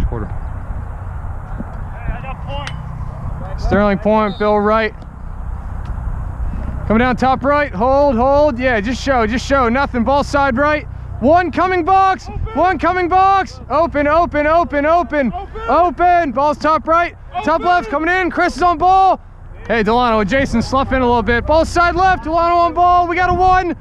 quarter. Sterling point, Bill right. Coming down top right, hold. Yeah, just show, nothing. Ball side right. One coming box, one coming box. Open. Ball's top right, top left, coming in. Chris is on ball. Hey, Delano and Jason slough in a little bit. Ball side left, Delano on ball. We got a one.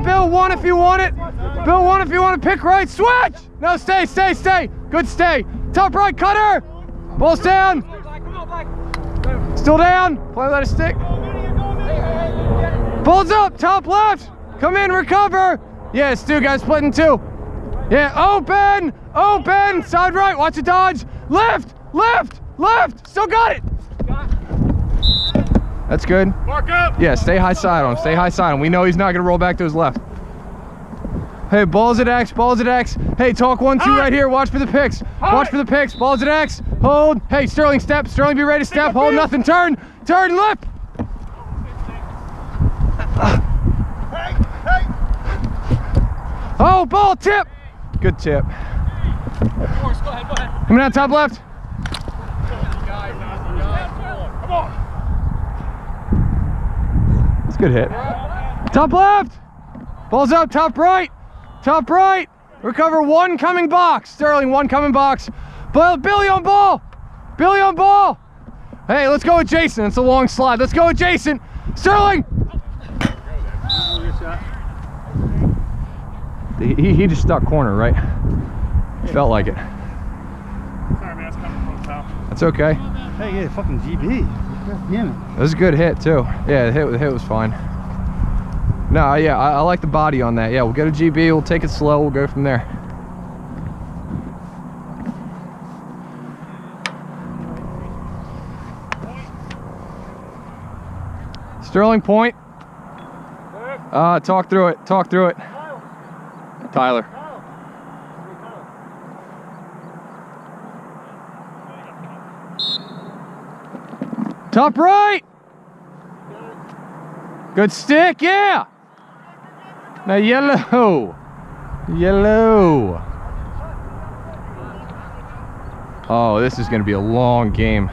Bill one if you want it. Bill one if you want to pick right. Switch! No, stay. Good stay. Top right, cutter. Ball's down. Still down. Play, let it stick. Ball's up, top left. Come in, recover. Yeah, it's two guys splitting two. Yeah, open. Side right, watch it dodge. Left. Still got it. That's good. Mark up. Yeah, stay high side on him. We know he's not going to roll back to his left. Hey, balls at X. Hey, talk 1-2 right here. Watch for the picks. Balls at X. Hold. Hey, Sterling, step. Sterling, be ready to step. Hold, nothing. Turn, left. Oh, ball tip. Good tip. Coming down top left. Come on. That's a good hit. Top left. Ball's up, top right. Recover, one coming box. Sterling, one coming box. Billy on ball. Hey, let's go with Jason. It's a long slide. Let's go with Jason. Sterling. He just stuck corner, right? Felt like it. Sorry, man, that's coming from the top. That's okay. Hey, yeah, fucking GB. Damn it. That was a good hit too. Yeah, the hit was fine. No, yeah, I like the body on that. Yeah, we'll go to GB, we'll take it slow, we'll go from there. Sterling point. Talk through it. Tyler. Top right. Good stick, yeah. Now yellow. Oh, this is going to be a long game.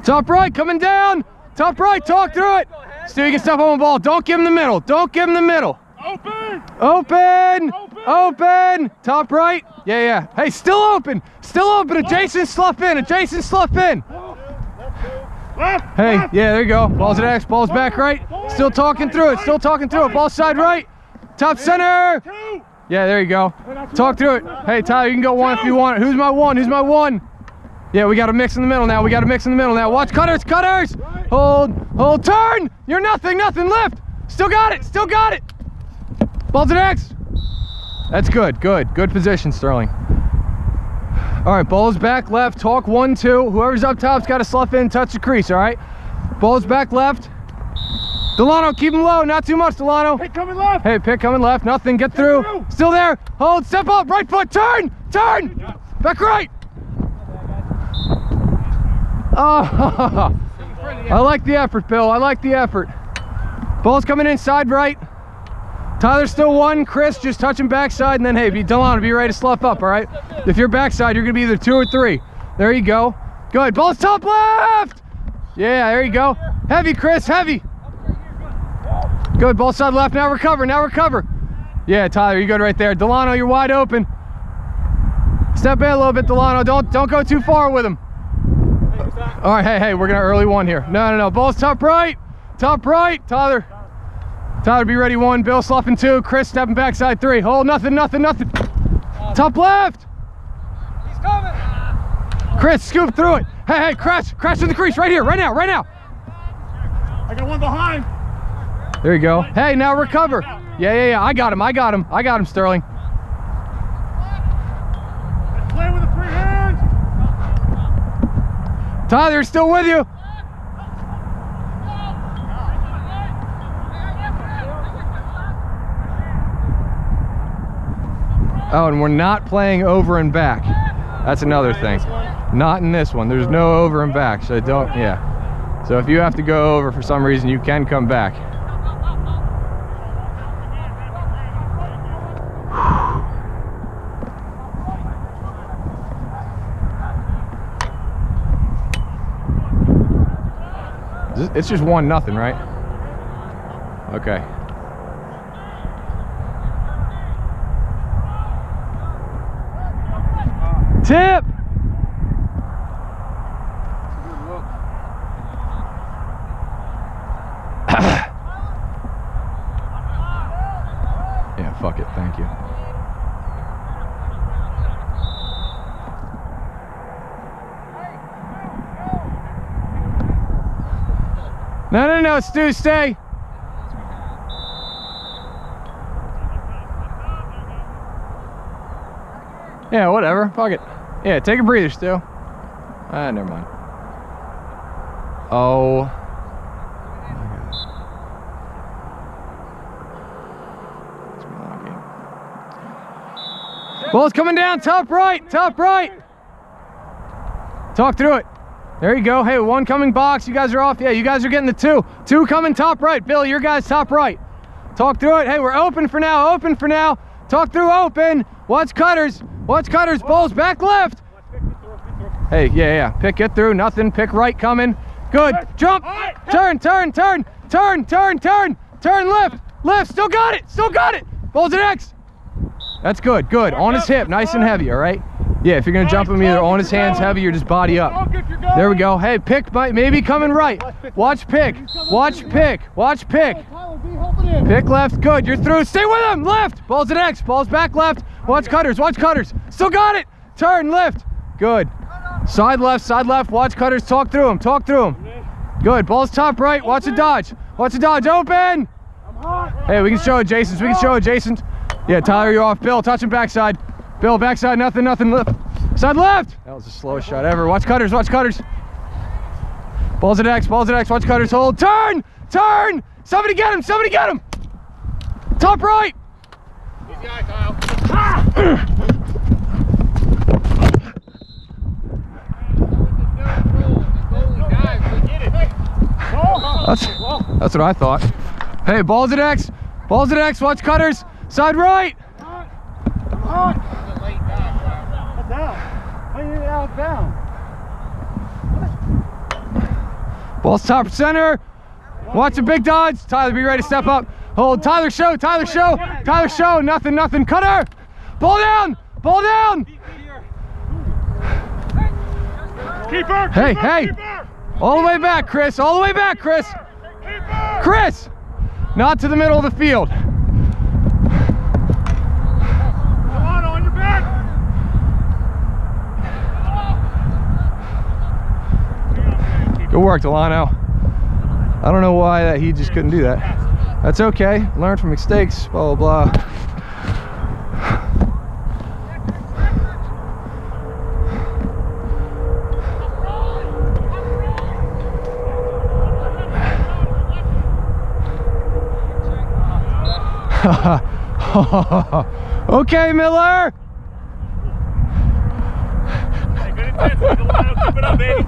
Top right, coming down. Top right, talk through it. Stu, you can step on the ball. Don't give him the middle. Open. Top right. Yeah. Hey, still open. Adjacent slough in. Hey, yeah, there you go. Ball's at X. Ball's back right. Still talking through it. Ball side right. Top center. Yeah, there you go. Talk through it. Hey, Tyler, you can go one if you want it. Who's my one? Yeah, we got a mix in the middle now. Watch cutters. Hold, turn. You're nothing. Lift. Still got it. Ball's at X. That's good position, Sterling. All right, ball's back left, talk 1-2. Whoever's up top's got to slough in, touch the crease, all right? Ball's back left. Delano, keep him low, not too much, Delano. Pick coming left. Hey, pick coming left, nothing, get through. Still there, hold, step up, right foot, turn. Back right. Oh, I like the effort, Bill, Ball's coming inside right. Tyler's still one, Chris just touching backside, and then hey, Delano, be ready to slough up, all right? If you're backside, you're gonna be either 2 or 3. There you go. Good, ball's top left! Yeah, there you go. Heavy, Chris, heavy. Good, ball side left, now recover. Yeah, Tyler, you're good right there. Delano, you're wide open. Step in a little bit, Delano, don't go too far with him. All right, hey, we're gonna early one here. No, ball's top right, Tyler, be ready 1, Bill sloughing 2, Chris stepping backside 3, hold, nothing. Top left. He's coming. Chris, scoop through it. Hey, crash in the crease right here, right now. I got one behind. There you go. Hey, now recover. Yeah, I got him, Sterling. Play with the free hand. Tyler, still with you. Oh, and we're not playing over and back. That's another thing. Not in this one. There's no over and back, so don't, yeah. So if you have to go over for some reason, you can come back. It's just 1-0, right? Okay. Tip! Yeah, fuck it, thank you. No, Stu, stay. Yeah, whatever, fuck it. Yeah, take a breather, Stu. Ah, never mind. Oh. Ball's coming down, top right, top right. Talk through it. There you go. Hey, 1 coming box. You guys are off. Yeah, you guys are getting the 2. 2 coming top right. Bill, your guys top right. Talk through it. Hey, we're open for now. Open for now. Talk through open. Watch cutters. Watch cutters. Balls back left. Hey, yeah. Pick, get through. Nothing. Pick right coming. Good. Jump. Turn. Turn left. Left. Still got it. Still got it. Balls at X. That's good. Good. On his hip. Nice and heavy, all right? Yeah, if you're going to jump him either on his hands heavy or just body up. There we go. Hey, pick maybe coming right. Watch pick. Watch pick. Watch pick. Pick left. Good. You're through. Stay with him. Left. Ball's at X. Ball's back left. Watch cutters. Watch cutters. Still got it. Turn left. Good. Side left. Side left. Watch cutters. Talk through him. Talk through him. Good. Ball's top right. Watch the dodge. Watch the dodge. Open. Hey, we can show adjacents. We can show adjacent. Yeah, Tyler, you're off. Bill, touching backside. Bill, backside, nothing, left. Side left! That was the slowest shot ever. Watch cutters, watch cutters. Balls at X, watch cutters, hold. Turn! Turn! Somebody get him, somebody get him! Top right! Easy eye, Kyle. That's what I thought. Hey, balls at X, watch cutters. Side right! That's out. How you out down? Ball's top center. Watch the big dodge. Tyler, be ready to step up. Hold. Tyler, show. Tyler, show. Tyler, show. Nothing. Cutter. Ball down. Ball down. Keeper. Hey. Keeper. All the way back, Chris. All the way back, Chris. Keeper. Chris. Not to the middle of the field. On your back. Good work, Delano. I don't know why he just couldn't do that. That's okay. Learn from mistakes. Blah blah blah. Okay, Miller. Hey, good intensity. Keep it up, baby.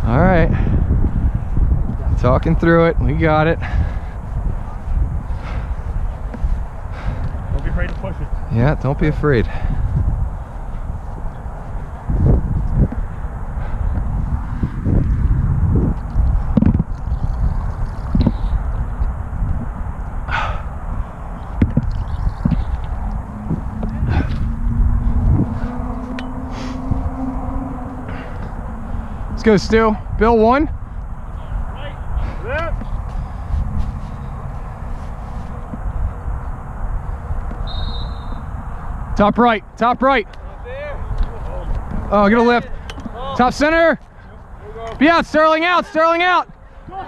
All right. Talking through it. We got it. Don't be afraid to push it. Yeah, don't be afraid. Let's go, Stu. Bill 1. Top right. Oh, get a lift. Top center. Be out, Sterling out.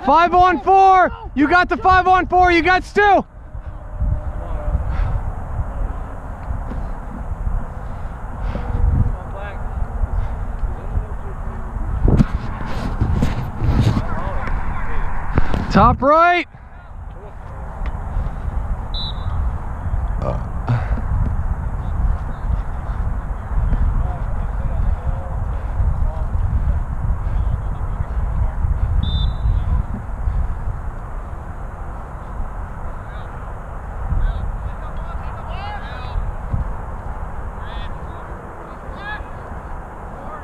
5 on 4. You got the 5 on 4. You got Stu. Top right.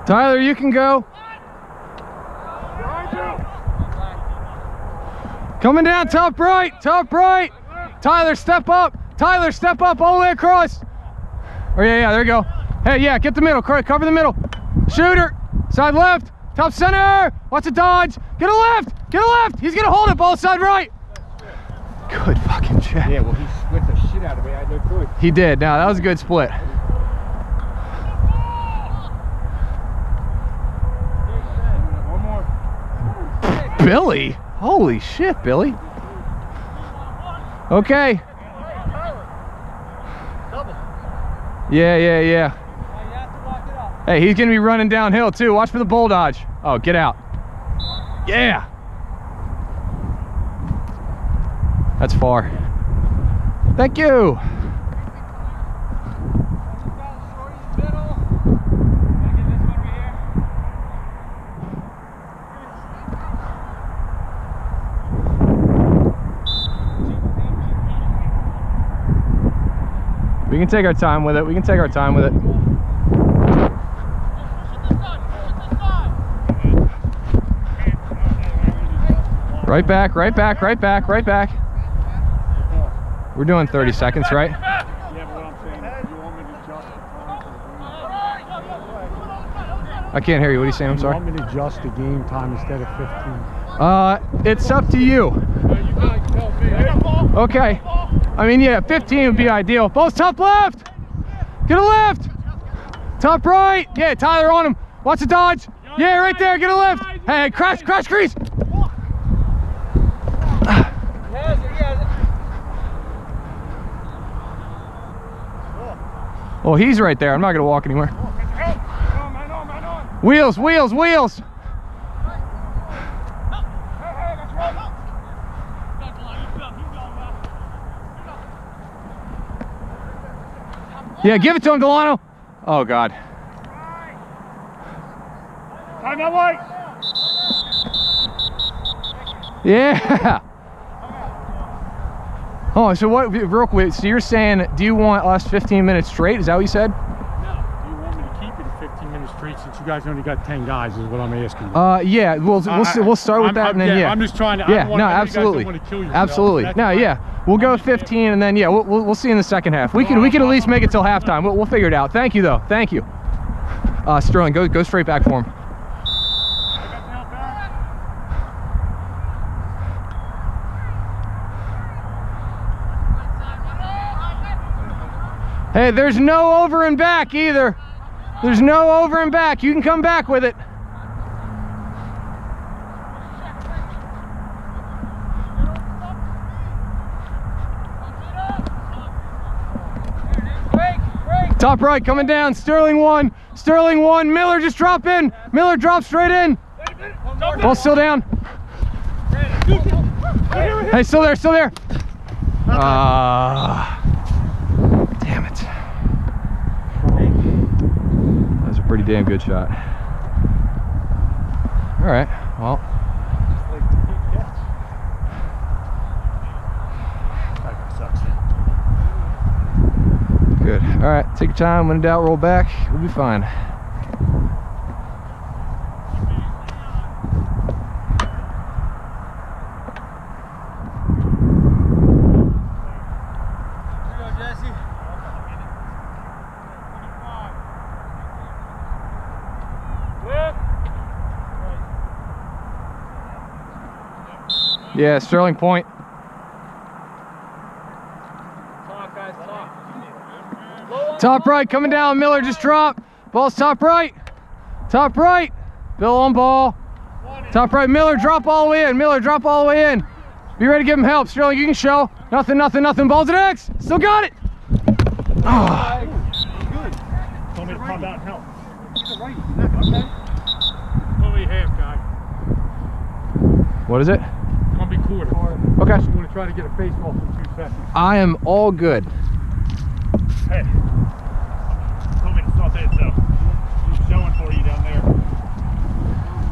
Tyler, you can go. Coming down, top right, top right. Tyler, step up. Tyler, step up all the way across. Oh, yeah, there you go. Hey, yeah, get the middle, cover the middle. Shooter, side left, top center. Watch it dodge. Get a left, get a left. He's gonna hold it, ball side right. Good fucking check. Yeah, well, he split the shit out of me. I had no choice. He did. Now, that was a good split. One more. Billy? Holy shit, Billy. Okay. Yeah. Hey, he's gonna be running downhill too. Watch for the bull dodge. Oh, get out. Yeah. That's far. Thank you. We can take our time with it. We can take our time with it. Right back, right back, right back, right back. We're doing 30 seconds, right? Yeah, but what I'm saying is, you want me to adjust the time? I can't hear you. What are you saying? I'm sorry. You want me to adjust the game time instead of 15? It's up to you. You guys tell me. Okay. I mean, yeah, 15 would be ideal. Both top left. Get a left. Top right. Yeah, Tyler on him. Watch the dodge. Yeah, right there. Get a left. Hey, crash crease. Oh, he's right there. I'm not going to walk anywhere. Wheels. Yeah, give it to him, Delano. Oh, God. Time that light. Yeah. Oh, so what, real quick, so you're saying, do you want us 15 minutes straight? Is that what you said? No. Do you want me to keep it at 15 minutes straight since you guys only got 10 guys is what I'm asking you? Yeah, we'll start with that and then, yeah. I'm just trying to, yeah, no, absolutely. Absolutely. No, yeah. We'll go 15 and then, yeah, we'll see in the second half. We can at least make it till halftime. We'll figure it out. Thank you, though. Thank you. Sterling, go straight back for him. Hey, there's no over and back either. There's no over and back. You can come back with it. Top right, coming down. Sterling one. Miller just drop in. Miller drop straight in. Ball still down. Hey, still there. Damn it. That was a pretty damn good shot. All right, well. Good. All right, take your time. When in doubt, roll back. We'll be fine. Yeah, Sterling point. Top right, coming down. Miller just drop. Ball's top right. Bill on ball. Top right, Miller drop all the way in. Be ready to give him help. Sterling, you can show. Nothing. Ball's at X. Still got it. Oh. Told me to come out and help. Only half, guy. What is it? It's gonna be quarter. Okay. I'm gonna try to get a baseball for 2 seconds. I am all good. Hey. Told me to saute it, so he's showing for you down there.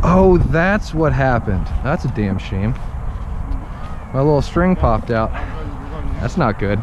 Oh, that's what happened. That's a damn shame. My little string popped out. That's not good.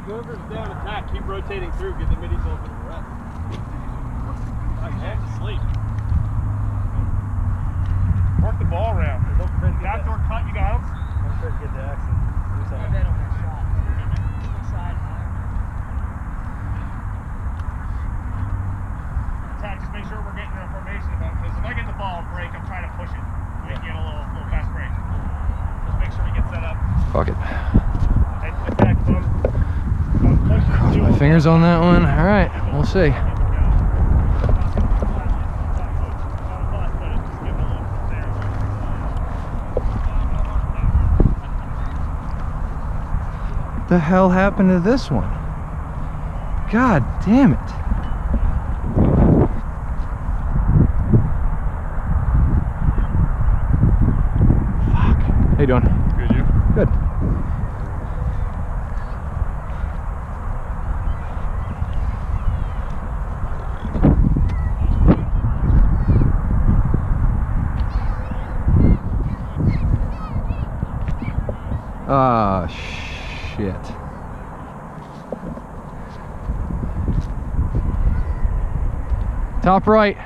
Whoever's down attack, keep rotating through, get the middies open and rest. Hands asleep. Work the ball around. Backdoor cut, you got him. I'm trying to get the accent. Attack, just make sure we're getting our information about it, because if I get the ball and break, I'm trying to push it. We can get a little fast break. Just make sure we get set up. Fuck it. And attack, Cross my fingers on that one. All right, we'll see. What the hell happened to this one? God damn it. Fuck. How you doing? Good, you? Good. Ah, shit. Top right.